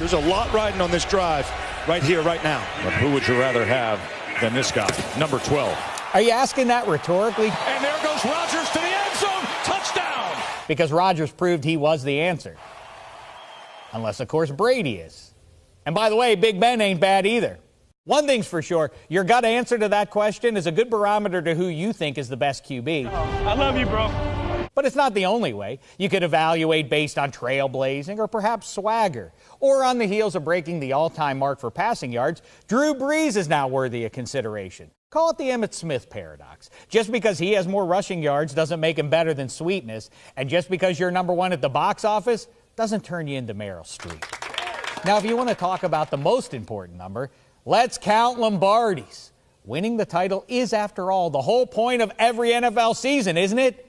There's a lot riding on this drive right here, right now. But who would you rather have than this guy, number 12? Are you asking that rhetorically? And there goes Rodgers to the end zone. Touchdown! Because Rodgers proved he was the answer. Unless, of course, Brady is. And by the way, Big Ben ain't bad either. One thing's for sure, your gut answer to that question is a good barometer to who you think is the best QB. I love you, bro. But it's not the only way. You could evaluate based on trailblazing or perhaps swagger. Or on the heels of breaking the all-time mark for passing yards, Drew Brees is now worthy of consideration. Call it the Emmitt Smith paradox. Just because he has more rushing yards doesn't make him better than Sweetness. And just because you're number one at the box office doesn't turn you into Meryl Streep. Now, if you want to talk about the most important number, let's count Lombardis. Winning the title is, after all, the whole point of every NFL season, isn't it?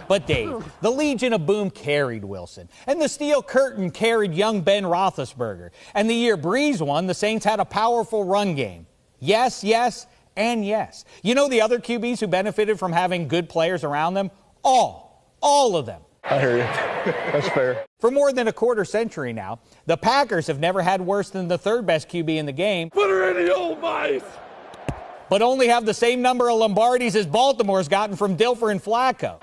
But Dave, the Legion of Boom carried Wilson, and the Steel Curtain carried young Ben Roethlisberger. And the year Brees won, the Saints had a powerful run game. Yes, yes, and yes. You know the other QBs who benefited from having good players around them? All of them. I hear you. That's fair. For more than a quarter century now, the Packers have never had worse than the third best QB in the game. Put her in the old mice! But only have the same number of Lombardis as Baltimore's gotten from Dilfer and Flacco.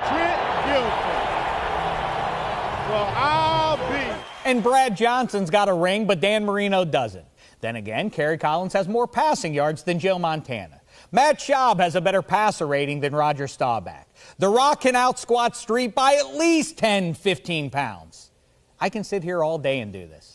Well, I'll be. And Brad Johnson's got a ring, but Dan Marino doesn't. Then again, Kerry Collins has more passing yards than Joe Montana. Matt Schaub has a better passer rating than Roger Staubach. The Rock can out-squat Street by at least 10, 15 pounds. I can sit here all day and do this.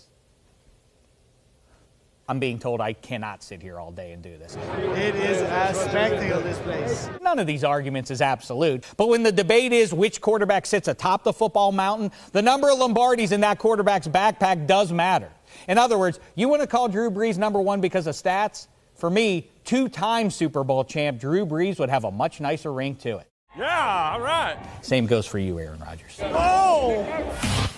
I'm being told I cannot sit here all day and do this. It is a spectacle, this place. None of these arguments is absolute, but when the debate is which quarterback sits atop the football mountain, the number of Lombardis in that quarterback's backpack does matter. In other words, you want to call Drew Brees number one because of stats? For me, two-time Super Bowl champ Drew Brees would have a much nicer ring to it. Yeah, all right. Same goes for you, Aaron Rodgers. Oh!